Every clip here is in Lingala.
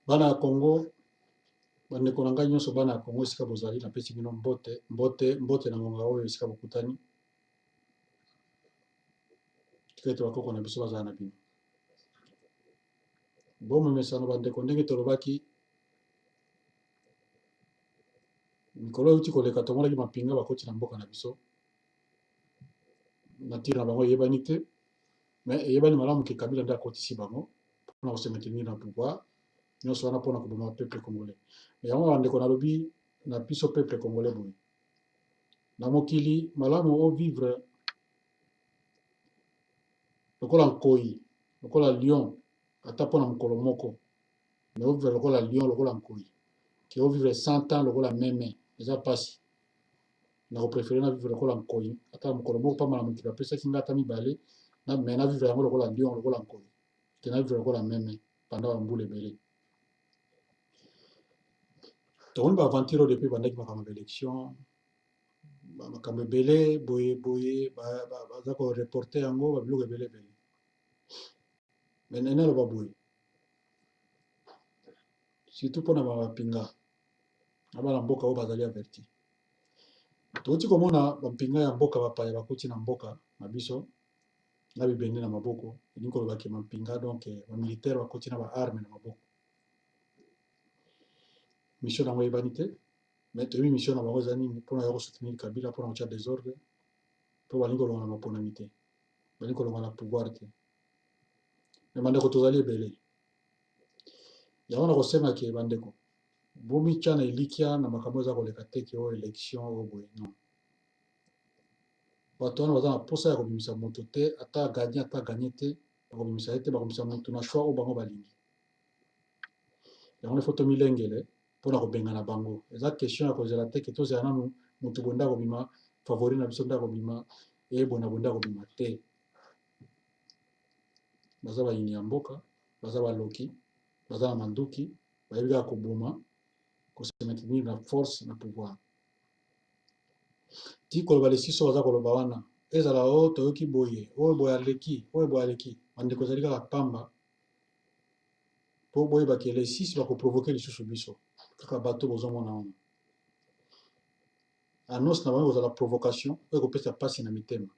Bana ya Congo, bandeko na ngai nyonso bana ya Congo esika bozali napesi bino mbote na ngonga oyo esika bokutani. Tika ete bakoko na biso bazala na bino. Bomemesano bandeko ndenge tolobaki mikolo euti koleka tomonaki mapinga bakoti na mboka na biso. Natire na bango eyebani te, mais eyebani malamu ke Kabila nde akotisi bango mpona kose maintenir na pouvoir nyonso wana mpona koboma peuple congolais. Yango bandeko nalobi na biso peuple congolais boye. Na mokili malamu o vivre lokola nkoyi, lokola lion ata mpona mokolo moko. Mais o vivre lokola lion lokola nkoyi. Ke o vivre 100 ans lokola meme eza pasi. Na préféré na vivre lokola nkoyi ata mokolo moko pamba na mokili apesaki nga ata mibale mais na vivre yango lokola lion lokola nkoyi. Ke na vivre lokola meme pendant bambula ebele. Tomoni baaventure oyo depuis bandaki makambo ya élection makambo ebele boye baza koreporte yango babiloko ebele ebele. Mais nene aloba boye surtout mpona bapinga na bana mboka oyo bazali averti. Toti komona bampinga ya mboka bapaya bakoti na mboka na biso na bibende na maboko elingi kolobaki mampinga donc bamilitaire bakoti na baarme na maboko. Mission nango eyebani te, mais toyebi mission na bango eza nini mpona ya kosoutenir Kabila mpona kotia désordre mpo balingi kolonga na maponami te, balingi kolonga na pouvoir te. Mais bandeko tozali ebele yango na kosenga ke bandeko bomitya na elikya na makambo eza koleka te ke oyo élection oyo boye non. Bato wana baza na posa ya kobimisa moto te ata gagné te bakobimisa ye te, bakobimisa moto na choix oyo bango balingi. Yango nde fo tomilengele mpona kobengana bango. Eza question ya kozela te ke tozela nanu motu bonda kobima favori na biso nda kobima eyebona bonda kobima te. Baza bayini ya mboka, baza baloki, baza na manduki, bayebi kaka koboma, kose maintenir na force na pouvoir. Ti koloba lisusu baza koloba wana ezala o toyoki boye oyo boye aleki oyo boye aleki bandeko ezali kaka pamba mpo boyebaki lesisi bakoprovoke lisusu biso kaka bato bozomona wana. Annonce na bango kozala provocation oyo ekopesa mpasi na mitema.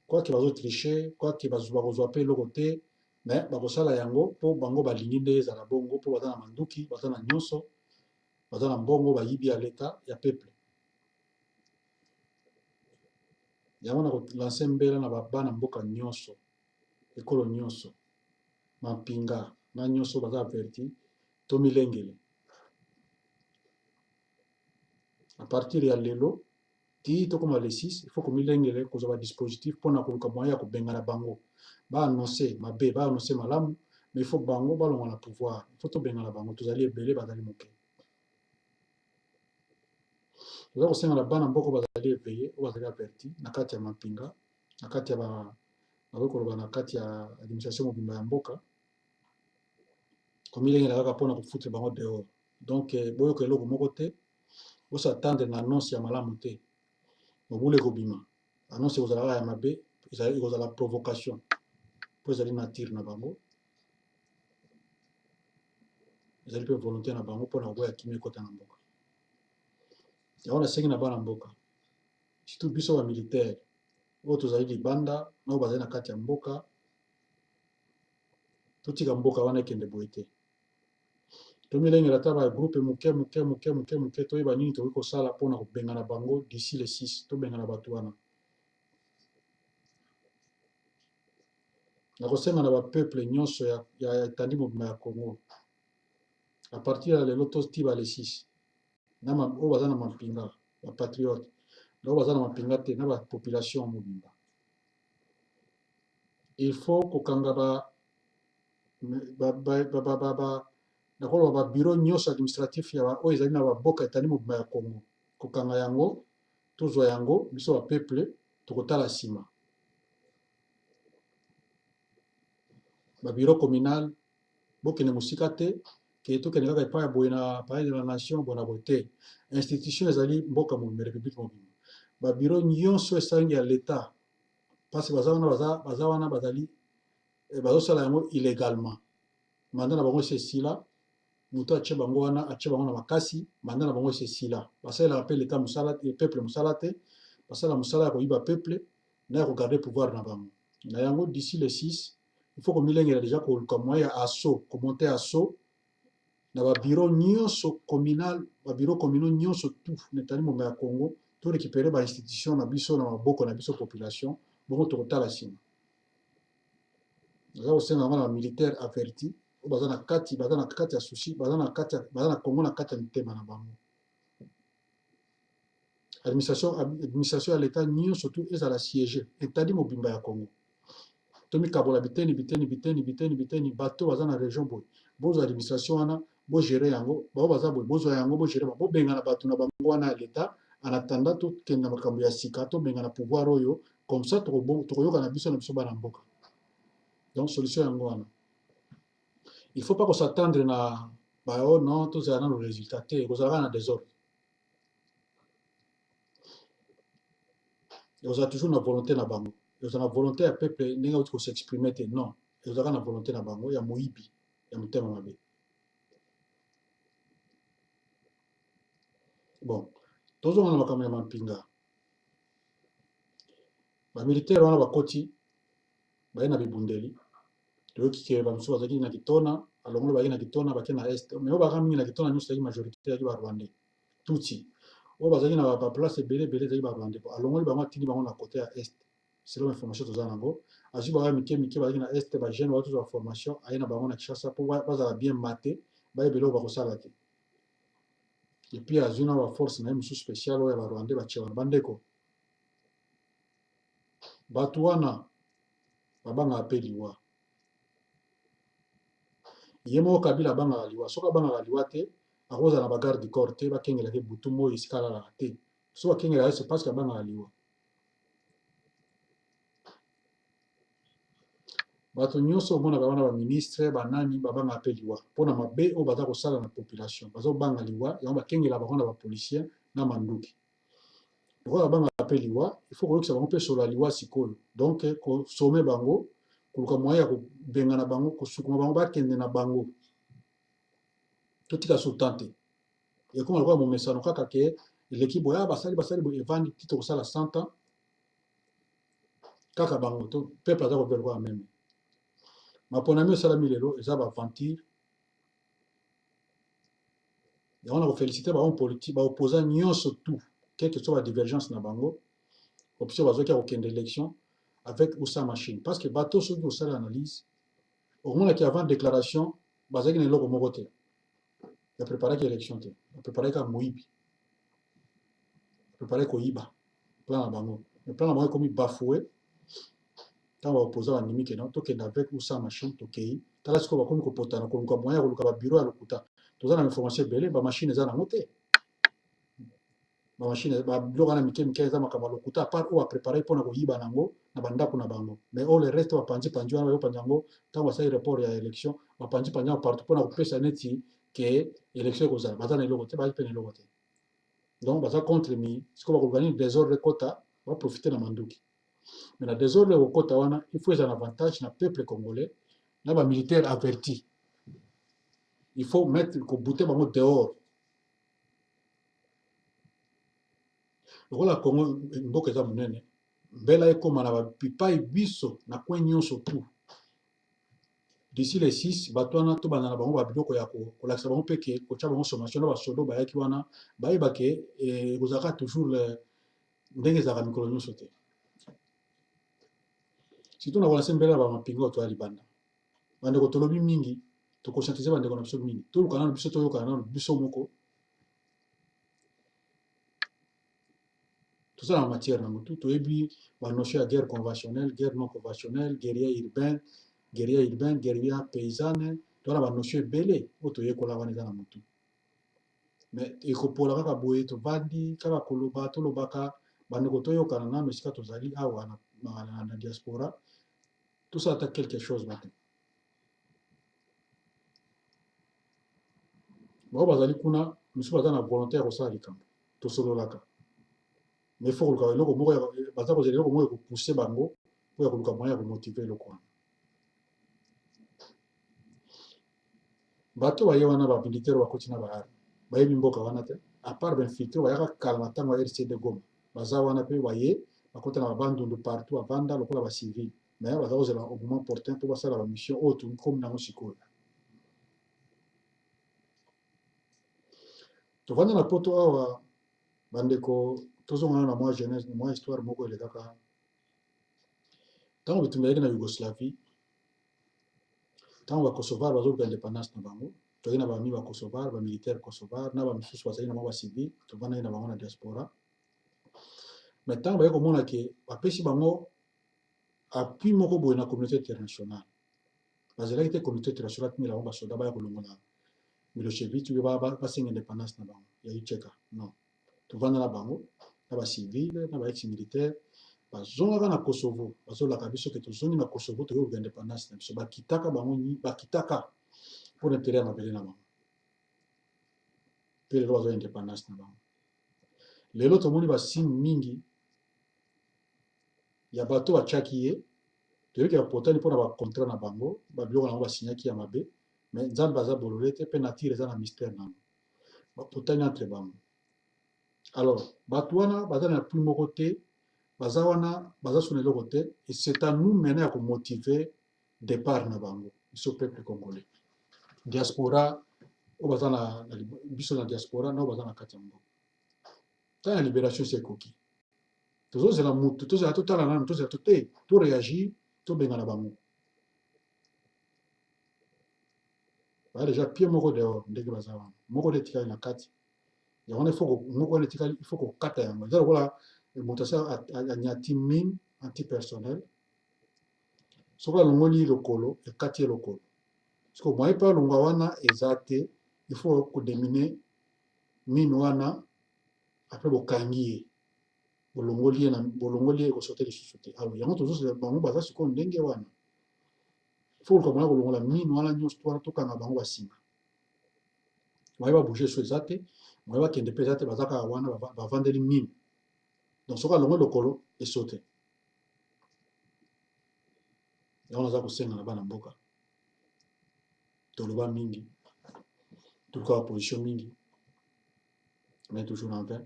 Kwaki bazotriche kwaki bakozwa mpe eloko te, mais bakosala yango mpo bango balingi nde ezala bongo mpo baza na manduki baza na nyonso baza na mbongo bayibi ya leta ya peuple. Yango na kolanse mbela na bana mboka nyonso ekolo nyonso mampinga na nyonso baza averti tomilengele. A partir ya lelo ti tokoma le 6 il faut komilengele kozwa ba dispositif mpona koluka moyen ya kobengana bango baannonce mabe baannonce malamu, mais il faut bango balongwa na pouvoir, il faut tobengana bango tozali ebele bazali moke. Toza kosenga na bana mboka bazali éveillé oyo bazali averti na kati ya mampinga na kati ya bakoki koloba na kati ya administration mobimba ya mboka komilengela kaka mpona kofutre bango dehors. Donc boyoka eloko moko te bosatendre na annonce ya malamu te mobulu ekobima annonce ekozala kaka ya mabe ekozala provocation mpo ezali nature na bango ezali mpe volonté na bango mpona koboya kimia ekota na mboka. Yango nasengi na bana mboka surtout biso bamilitaire oyo tozali libanda na oyo bazali na kati ya mboka totika mboka wana ekende boye te. Tomilengela ata bagroupe moke toyeba nini tokoki kosala mpona kobengana bango d'ici le 6 tobengana bato wana. Na kosenga na bapeuple nyonso ya etandi mobimba ya Congo a partir ya lelo totiba le 6 oyo baza na mampinga bapatriote na oyo baza na mampinga te na bapopulation mobimba il faut kokanga nakoloba babiro nyonso administratif ya oyo ezali na baboka etandi mobimba ya Congo kokanga yango tozwa yango biso bapeuple tokotala nsima. Babiro communal bokende mosika te ke tokende kaka epai ya boye na palais de la nation bona boye te. Institution ezali mboka mobimba république mobimba babiro nyonso esangi ya leta mpasi baza wana bazali bazosala yango illégalement mandat na bango esi esila moto atie bango wana atie bango na makasi mandat na bango esi esila basalelaka mpe leta mosala peuple mosala te basala mosala ya koyiba peuple na ya kogarde pouvoir na bango na yango d'ici le 6 il faut komilengela déjà koluka moyen ya asso komonte asso na babiro nyonso communal babiro communaux nyonso tout netali moma ya congo to récupérer bainstitution na biso na maboko na biso population bongo tokotala nsima naza kosenga yango na bamilitaire averti oyo baza na kati ya sushi baza na congo na kati ya mitema na bango administration ya leta nyonso tu ezala siége etali mobimba ya congo tomikabola biteni bato baza na région boye bozwa administration wana bogere yango bao baza boye bozwa yango bogere bobengana bato na bango wana ya leta en attendant tokende na makambo ya sika tobengana pouvoir oyo comme ça tokoyoka na biso bana mboka donc solution yango wana il faut pas s'attendre na bao non tozala na le résultat te kozalaka na désordre ozala toujours na volonté na bango ezala na volonté ya peuple ndenge auti s'exprimer te non ezalaka na volonté na bango ya moyibi ya motema mabe bon tozonga na makambo ya mampinga bamilitaire wana bakoti baye na bibundeli toyoki ke bamosusu bazalaki na kitona alongolo bazalaki na kitona bake na este mais oyo bazalaka mingi na kitona nyonso ezalaki majorité ezalaki barwandais tuti oyo bazalaki na baplace ebele ebele ezalaki barwandais alongoli bango atindi bango na kote ya este selon information toza nango azwi bango ya mike mike bazalaki na este bajeune bazwa baformation aye na bango na kishasa mpo bazala bien mate bayebele oyo bakosala te epuis azwi na baforce na ye mosusu spécial oyo ya barwandais batie wana bandeko bato wana babangaka mpe liwa ye moko kabila abangaka liwa soki abangaka liwa te akozala na bagarde du corps te bakengelaka butu moi esika alalaka te so bakengelaka c'est parce que abangaka liwa bato nyonso omonaka wana baministre banani babangaka mpe liwa mpona mabe oyo baza kosala na population bazobanga liwa yango bakengela bango na bapolisier na manduki lokola babangaka mpe liwa il faut koyokisa bango mpe solo ya liwa sikoyo donc kosome bango koluka moyen ya kobengana bango kosukuma bango bakende na bango totika sultan te ekoma lokola momesano kaka ke eleki boye basali boye evandi tito kosala 100 ans kaka bango to peuple aza kobe lokola meme maponami esalami lelo eza baventure yango na kofélicite bahomme politique baopposant nyonso tout quelque soit badivergence na bango option bazwaki ya kokende élection avec usa machine parce que bato soki osala analyse okomonaki avant déclaration bazalaki na eloko moko te bapreparaki élection te bapreparaki kaka moyibi bapreparaki koyiba plan na bango mais plan na bango ekomi bafoue ntango baopposa bandimi kena tokende avec usa machine tokei tala sikoyo bakomi kopotana koluka moyen ya koluka babiro ya lokuta toza na information ebele bamashine eza nango te bamashine babiloko wana mike mike eza makambo ya lokuta apart oyo baprépare mpona koyiba nango na bandako na bango mais oyo le reste bapanzi wana bayopanzi yango ntango basali report ya élection bapanzi yango partout mpona kopesa neti ke élection ekozala baza na eloko te bazali mpe na eloko te donc baza contre mi sikoyo bakoluka nini désordre ekota baprofite na manduki mais na désordre ekokota wana il faut ezala na avantage na peuple congolais na bamilitaire averti il faut mettre kobute bango dehors lokola congo mboka eza monene mbela ekóma na bapipai biso na coin nyonso tout d'ici les 6 bato wana tobanda na bango babiloko ya kolakisa bango mpe ke kotya bango sommation na basodo bayaki wana bayeba ke ekozalaka toujours ndenge ezalaka mikolo nyonso te surtout na kolase mbela bamapinga oyo toya libanda bandeko tolobi mingi tokonscientize bandeko na biso mingi toluka nano biso toyokana nano biso moko tozala na matière na motu toyebi banotion ya guerre conventionnelle guerre non conventionnelle guerrier urbain guerrier paysanne toza na banotion ebele oyo toyekola wana eza na motu mais ekopola kaka boye tovandi kaka koloba tolobaka bandeko toyokana nano esika tozali awa na diaspora tosala ata quelque chose bate bao bazali kuna misusu baza na volonté ya kosala likambo tosololaka mais il faut koluka eloko moko baza kozela eloko moko ya kopousse bango mpo ya koluka moyen ya komotive eloko wana bato baye wana ba militaire bakoti na ba bayebi mboka wana te à part bainfiltre bayaka kala na ntango ya RCD Goma baza wana mpe baye bakota na babandundu partout bavanda lokola bacivile mais baza kozela au moment opportun mpo basala bamission oyo tokomi nango sikoyo tovanda na poto awa bandeko tozongana na mwa jeunesse mwa histoire moko elekaka ntango bitumba yaki na Yougoslavie ntango bakosovar bazoluka indépendance na bango toyei na bami bakosovar bamilitaire kosovar na bamisusu bazali na mwa bacivile tovandaki na bango na diaspora mais ntango baye komona ke bapesi bango appui moko boye na communauté internationale bazalaki te communauté internationale atindela bango basoda baya kolongola Milosevic oyo basenga indépendance na bango ya ucheka non tovanda na bango na bacivile na baex militaire bazongaka na Kosovo bazolaka biso ke tozongi na Kosovo toyoka indépendance na biso bakitaka bango bakitaka mpona intere ya mabele na bango mpe lelo bazoya indépendance na bango lelo tomoni basine mingi ya bato batiaki ye toyoki bapotani mpona bacontrat na bango babiloko nango basinyaki ya mabe mais nzambe aza bolole te mpe natire eza na mystère nango bapotani entre bango alors bato wana baza na appui moko te baza wana baza suna eloko te et c'est à nous maintenant ya komotive départ na bango biso peuple congolais diaspora oyo baza na biso na diaspora na oyo baza na kati ya mboka ntango ya libération esi ekoki tozozela mutu tozela totala nanu tozela te toréagir tobengana bango baya déjà pie moko dehors ndenge baza wana moko nde etikali na kati yango wana moko wana etikali il faut kokata yango eza lokola moto asi anyati mine antipersonnel soki alongoli lokolo ekati ye lokolo soki moye mpe alongwa wana eza te il faut kodemine mine wana apres bokangi ye bolongoli ye ekosote lisusu te alors yango tozozela bango baza sikoyo ndenge wana faut komona kolongola mine wana nyonso wana tokanga bango basinga moye babouge so eza te moye bakende mpe eza te baza kaka wana bavandeli mine donc soki alongoli lokolo esote yango naza kosenga na bana mboka toloba mingi toluka baposition mingi mais toujours en vain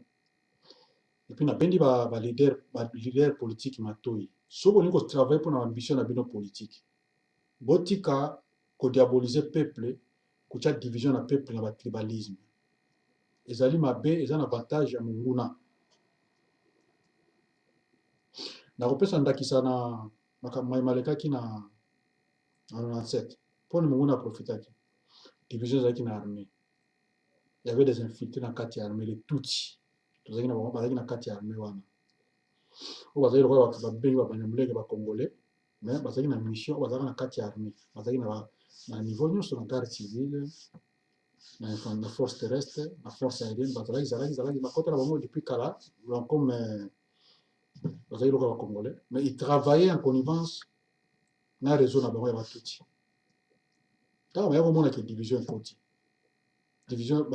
et puis nabendi balider politique matoi soki olingi kotravaille mpona bambition na bino politique botika kodiabolize peuple kotia division na peuple na batribalisme ezali mabe eza na avantage ya monguna nakopesa ndakisa na makambo alekaki na 97 mpona monguna aprofitaki division ezalaki na armée il y avait des infiltrés na kati ya armée les tutsi tozalaki na bango bazalaki na kati ya armée wana oyo bazalaki lokola babengi babanyamulenge bacongolais mais bazalaki na mission oyo bazalaki na kati ya armée bazalaki na niveau nyonso na garde civile na force terrestre na force aérienne bazalaki bakota na bango depuis kala comme bazalaki lokola bacongolais mais ils travaillaient en connivence na réseau na bango ya batuti ntango baya komona ke division ekoti division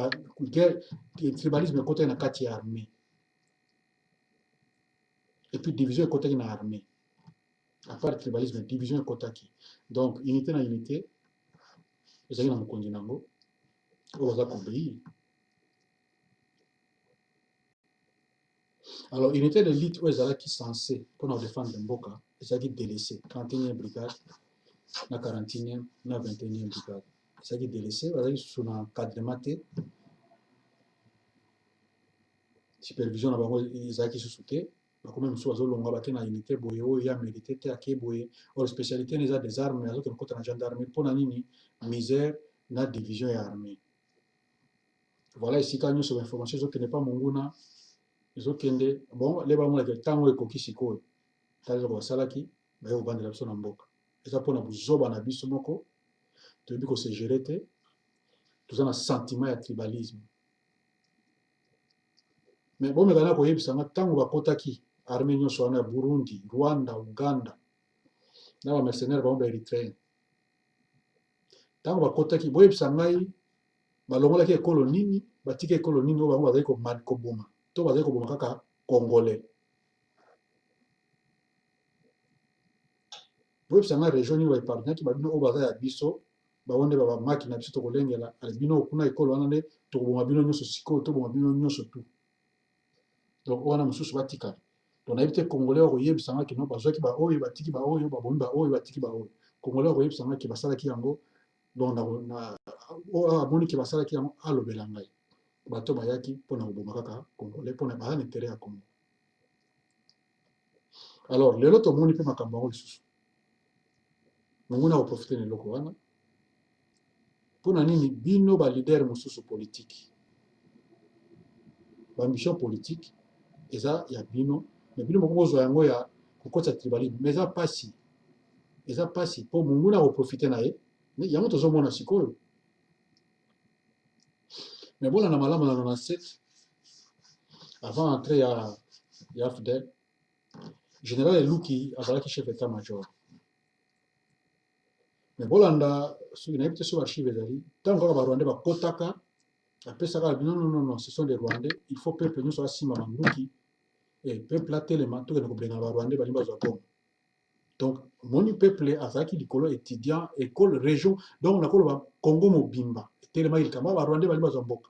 tribalisme ekotaki na kati ya armée et puis division ekotaki na armée à part tribalisme division ekotaki donc unité na unité ezalaki na mokonzi nango oyo baza kobéir alors unité de lutte oyo ezalaki censé mpona kodéfendre mboka ezalaki délaissé 31e brigade na 41e na 21e brigade ezalaki délaissé bazalaki susu na encadrement te supervision na bango ezalaki susu te bakomi mosusu bazolongwa bake na unité boye oyo ya mérité te ake boye or spécialité eza des armes azokende kota na gendarmerie mpona nini misère na division ya armée voilà esika nyonso bainformation ezokende mpa monguna ezokende bon le bamonaki ntango ekoki sikoyo tala eloko basalaki baye kobandela biso na mboka eza mpona bozoba na biso moko toyebi kosegere te toza na sentiment ya tribalisme mais bomekana koyebisanga ntango bakotaki armée nyonso wana ya burundi rwanda uganda na bamercenaire bango baérythréen ntango bakotaki boyebisa ngai balongolaki ekolo nini batika ekolo nini oyo bango bazali koboma to bazali koboma kaka congolais boyebisa ngai région nini baépargnaki babino oyo baza ya biso baonde bamaki na biso tokolengela bino kuna ekolo wana nde tokoboma bino nyonso sikoyo toboma bino nyonso tu donc wana mosusu batikala donc nayebi te congolais bakoyebisanga kino bazwaki baoyo batiki baoyo babomi baoyo batiki baoyo congolais bakoyebisanga ke basalaki yango donc amoni ke basalaki yango alobela ngai bato bayaki mpona koboma kaka congolais mpona baza na intere ya congo alors lelo tomoni mpe makambo yango lisusu monguna koprofite na eloko wana mpona nini bino balider mosusu politike bamission politique eza ya bino me bino moko bozwa yango ya kokotisa tribalisme me eza mpasi mpo monguna koprofite na ye yango tozomona sikoyo me bolanda malamu na 97 avant entrée ya FDL général eluki azalaki chef état major me bolanda soki nayebi te so archive ezali ntango kaka barwandais bakotaka apesaka non ce sont des rwandais il faut peuple nyonso asimba manduki et peuple atelema tokende kobenga barwandais balingi bazwa bongo donc moni peuple azalaki likolo étudiant école région donc nakoloba congo mobimba etelemaki likambo barwandais balingi bazwa mboka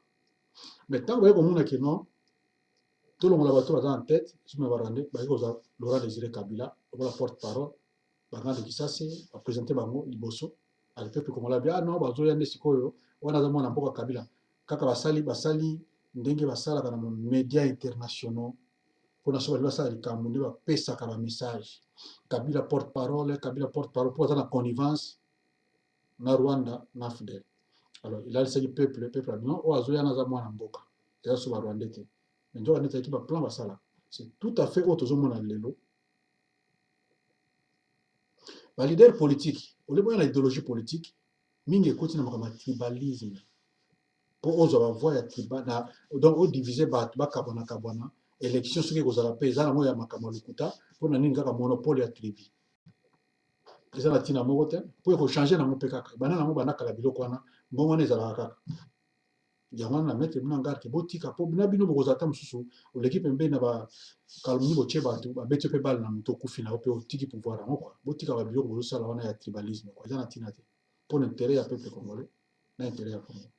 mais ntango baye komona ke non tolongola bato baza en tête sima barwandais baye kozwa Laurent Désiré Kabila okola porte parole bangande kisase baprésente bango liboso ale peuple congolais bi non bazoya nde sikoyo wana aza mwana mboka Kabila kaka basali ndenge basalaka na média internationaux mpona so bali basala likambo nde bapesaka bamessage Kabila porte parole mpo aza na connivence na Rwanda na FDL alors ilalisaki peuple abino oyo azoya naza mwana mboka eza so barwandais te me nzoka nde ezalaki baplan basala c'est tout à fait oyo tozomona lelo balider politique oleboya na idéologie politique mingi ekoti na makambo ya tribalisme mpo ozwa bavoi ya tribal donc odivise bato bakabwana élection soki ekozala mpe eza nango ya makambo ya lokuta mpona nini kaka monopole ya tribi eza na ntina moko te mpo ekochange nango mpe kaka bana nango banakala biloko wana mbongo wana ezalaka kaka yango wana na maître bino ngarke botika mpo na bino bokozala ta mosusu oleki pembeni na bakalomni botie bato babeti mpe bale na moto okufi na yo mpe otiki pouvoir yango kua botika babiloko bozosala wana ya tribalisme kua eza na ntina te mpona intere ya peuple congolais na intere ya congo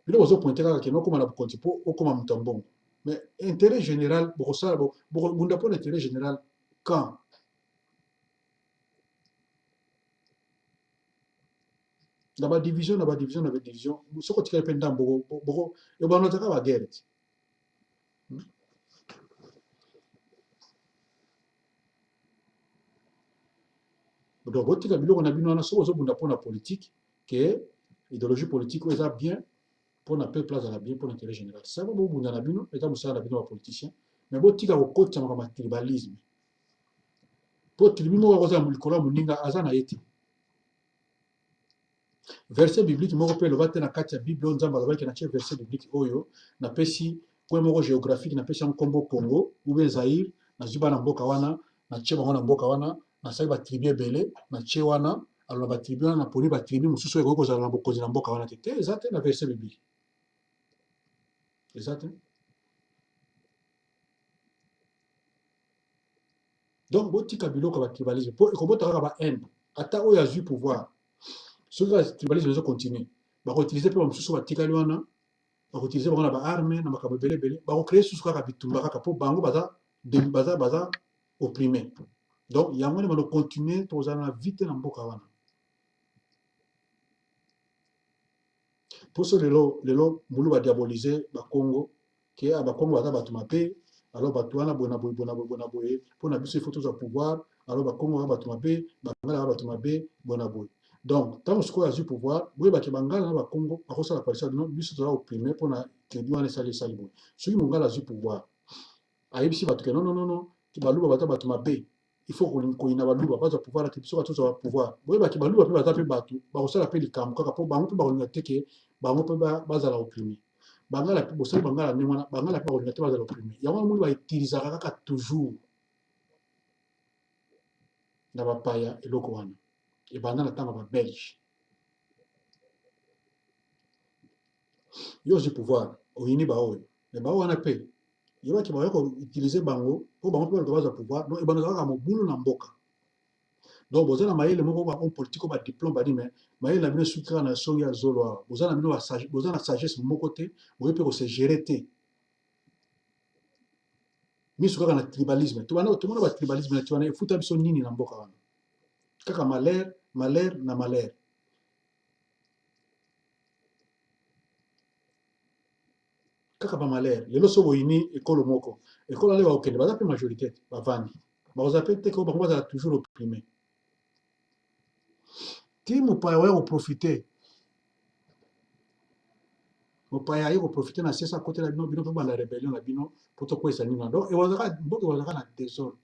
bino bozopointe kaka kende okóma na bokonzi mpo okóma moto ya mbongo mais intérêt général bokosala bokobunda mpona intérêt général quand na badivision soki otikali mpe ndambo ebanotaka baguerre ti donc botika biloko na bino wana soki ozobunda mpona politique ke idéologie politique oyo eza bien mpona peuple azala bien mpona intérêt général saka bobunda na bino eza mosala na bino bapoliticien mais botika kokotisa makambo ya tribalisme mpo tribi moko akozala likolo ya moninga aza na ye te verset biblique moko mpe eloba te na kati ya bible oyo nzambe alobaki natie verset biblique oyo napesi point moko géographique napesi yango nkombo congo ube zaire nazwi bana mboka wana natie bango na mboka wana nasali batribu ebele natie wana aloba batribu wana naponi batribu mosusu oyo ekoki kozala na bokonzi na mboka wana te eza te na verset biblique eza te donc botika biloko ya batribalisme mpo ekobota kaka bahaine ata oyo azwi pouvoir soki kaka tribalisme ezocontinue bakoutilize mpe bamosusu batikali wana bakoutilize bango na baarme na makambo ebele ebele bakocreye susu kaka bitumba kaka mpo bango baza opprimé donc yango nde banocontinue tozala na vite na mboka wana mpo so lelo mbulu badiabolize bakongo ke bakongo baza bato mabe alors bato wana boye na boye mpona biso ifo tozwa pouvoir alors bakongo baza bato mabe bangala baza bato mabe boye na boye donc ntango sikoyo azwi pouvoir boyebaki bangala na bakongo bakosala coalition bino biso toza opprimé mpona tribu wana esali boye soki mongala azwi pouvoir ayebisi bato ke non baluba baza bato mabe il faut koyina baluba bazwa pouvoir te biso batozwa pouvoir boyebaki baluba mpe baza mpe bato bakosala mpe likambo kaka mpo bango mpe bakolinga te ke bango mpe bazala opprimé bangala mpe bosali bangala ndenge wana bangala mpe bakolinga te bazala opprimé yango wana moni bautilisaka kaka toujours na bapaya eloko wana ebanda na ntango ya babelge yo ozwi pouvoir oyini baoyo me bao wana mpe yebaki bakoki koutilize bango mpo bango mpe baluka bazwa pouvoir donc ebandaka kaka mobulu na mboka Donc, vous avez un maïl, un politique, un diplôme, mais maïl, la bino soukra na soya zolo, vous avez la sagesse, mon côté, vous pouvez se gérer. Mais soukra na tribalisme, tout le monde a tribalisme, tu vois, il faut taper son nini na mboka wana. Kaka malheur, malheur na malheur. Kaka ba malheur. Les loso boyini école moko. École ale ba okende, ba zape majorité, ba vandi. Ba zape te ko ba ko toujours opprimé. Ti mo pa wa profiter. Mo pa ya ko profiter na sesa côté la bino bino ba la rébellion la bino poto ko esani na. Donc e wazaka mboka wazaka na désordre.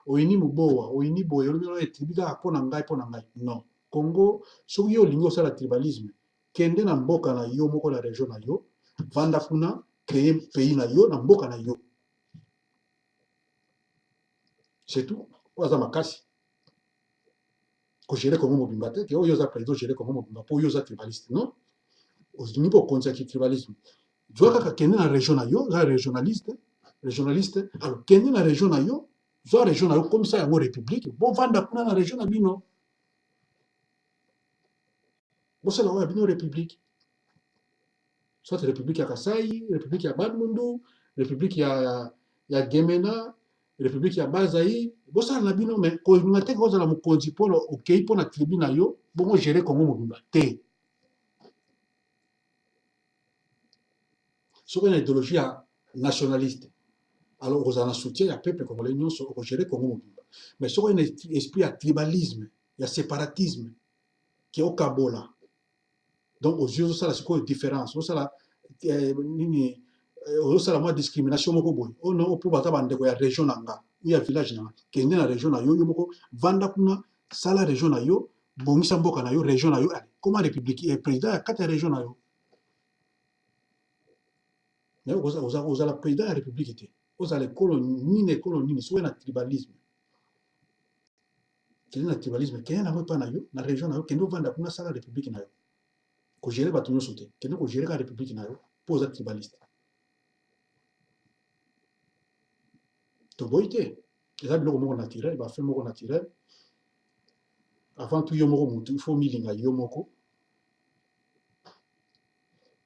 Oyini mubowa, oyini boye, oyini tribika pona ngai pona ngai. Non. Congo, soki yo lingo sala tribalisme, kende na mboka na yo moko la région na yo, vanda kuna créer pays na yo na mboka na yo. C'est tout. Oza makasi. Ko gérer Congo mobimba te, ke oyo za président gérer Congo mobimba po yo za tribaliste, non? Ozini po konza ki tribalisme. Zwa kaka kende na région na yo, za régionaliste, alors kende na région na yo, zwa région na yo comme ça yango république, bon vanda kuna na région na bino. Bosala oyo bino république. Soit république ya Kasai, république ya Bandundu, république ya Gemena, république ya Bazai, bosala na bino mais ko ngate ko za la mokonzi polo okei pona tribu na yo, bongo gérer Congo mobimba te. Soki na idéologie ya nationaliste, alors vous en soutien ya peuple congolais nyonso ko gérer Congo mobimba. Mais soki na esprit ya tribalisme, ya séparatisme qui au kabola. Donc aux yeux ça la sikoyo différence, ça la nini osala mwa discrimination moko boye ono po baza bandeko ya région na nga ya village na nga kende na région na yo yo moko vanda kuna sala région na yo bongisa mboka na yo région na yo comment république et président ya kati ya région na yo mais ozala président ya république te ozala ekolo nini soki na tribalisme kende na tribalisme kende nango epa na yo na région na yo kende ovanda kuna sala république na yo kogere bato nyonso te kende kogere ka république na yo mpo oza tribaliste toboyi te eza biloko moko naturel bafe moko naturel avant tout yo moko mutu il faut milinga yo moko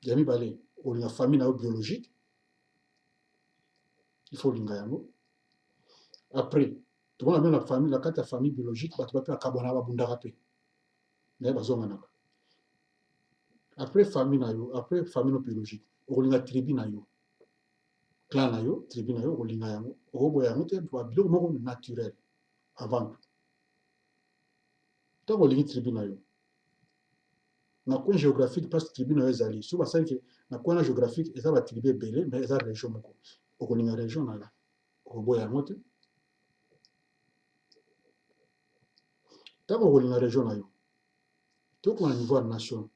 ya mibale olinga famille na yo biologique il faut olinga yango après tomona bien na famille na kati ya famille biologique bato bape bakabwana babundaka mpe naye bazonganaka après famille na yo après famille no biologique okolinga tribu na yo clan na yo tribu na yo okolinga yango okoboya yango te biloko moko naturel avant tout ntango olingi tribu na yo na coin géographique parce que tribu na yo ezali so basali ke na coin géographique eza batribu ebele mais eza région moko okolinga région na yo okoboya yango te ntango okolinga région na yo toko na niveau ya nation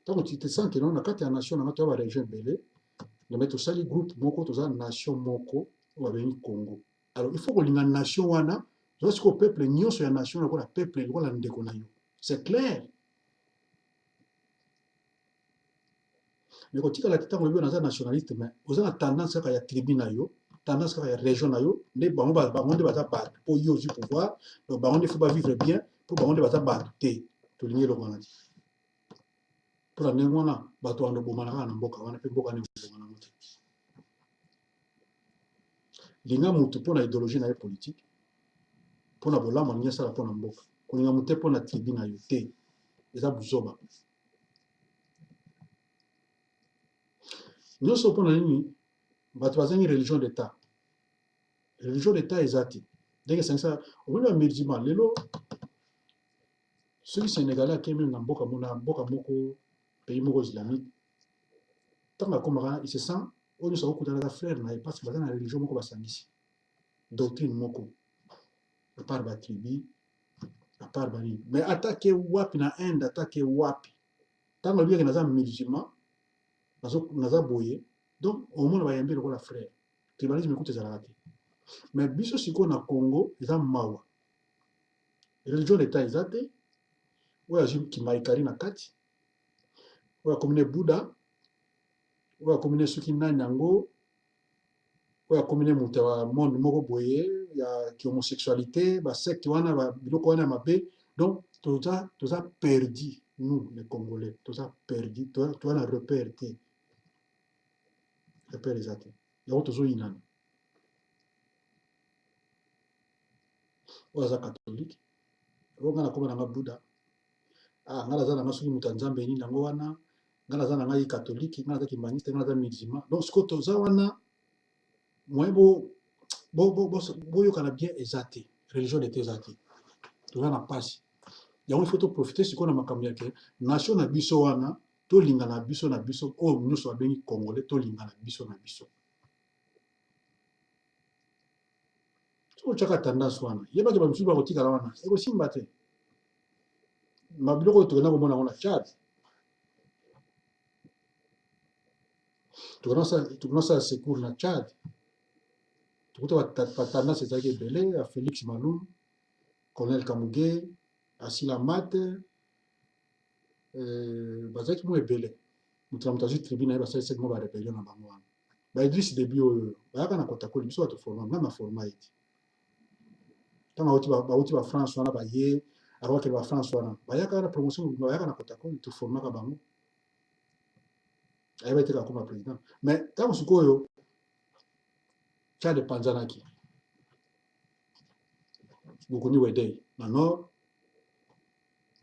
ntango te sens ke na kati ya nation nanga toya barégion ebele mais tosali groupe moko toza nation moko oyo babengi Congo alors il faut kolinga nation wana oza sikoyo peuple nyonso ya nation lokola peuple lokola ndeko na yo c'est clair mais kotikala te ntango oyebi naza nationaliste mais oza na tendance kaka ya tribu na yo tendance kaka ya région na yo nde bango nde baza bato mpo yo ozwi pouvoir donc bango nde faut bavivre bien mpo bango nde baza bato te tolingi eloko wana te mpona ndenge wana bato wana obomana kaka na mboka wana mpe mboka nde obomana yango te linga mutu mpona idéologie na ye politique mpona bolamu alingi asala mpona mboka kolinga motu te mpona tribu na yo te eza buzoba nyonso mpona nini bato bazangi religion d'état religion d'état eza te ndenge esangisa omoni bamusulman lelo soki sénégalais akei meme na mboka moko pays moko islamique ntango akomaka il se sent oyo nyonso akokutana aza frère na ye parce que baza na religion moko basangisi doctrine moko apart batribu apart banini mais atake wapi na inde atake wapi ntango alobiki naza musulman naza boye donc omona bayambi lokola frère tribalisme ekuta ezalaka te mais biso sikoyo na Congo eza mawa religion d'état eza te oyo azwi kimaikari na kati oyo akomi ne buda oyo akomi ne soki nani yango oyo akomi ne moto ya monde moko boye ya homosexualité, secte wana, biloko wana mabe. Donc, toza perdu, nous, les Congolais. Toza perdu, toza na repère te. Repère eza te. Yango tozoyinana. Oyo aza catholique. Oyo nga na kombo na nga Buddha. Nga naza na nga soki moto ya nzambe nini yango wana. Nga naza na ngai catholique, nga naza kimbaniste, nga naza musulman. Donc, sikoyo toza wana, moyen boyokana bien eza te. Religion de te eza te. Toza na pasi. Yango il faut toprofite sikoyo na makambo yake nation na biso wana, tolingana biso na biso, oyo nyonso babengi Congolais, tolingana biso na biso. Soki otyaka tendance wana, yebaki bamisusu bakotikala wana, ekosimba te. Mabiloko oyo tokenda komona yango na Tchad. Tokendasala secours na Tchad. Tokuta batendance ezalaki ebele ya Félix Malum, Colonel Kamuge, Asila Mate, bazalaki mo ebele. Moto na moto azwi tribune na ye basalisaki mo barébellion na bango wana. Idriss Déby oyo bayaka na kotakoli biso bato forma nga na forma ete. Ntango bauti ba France wana baye arwakeli ba France wana bayaka na promotion bayaka na kotakoli toformaka bango. Ayeba ete kakoma président. Mais ntango sikoyo Tchad epanzanaki. Bokuni Wedei na nord.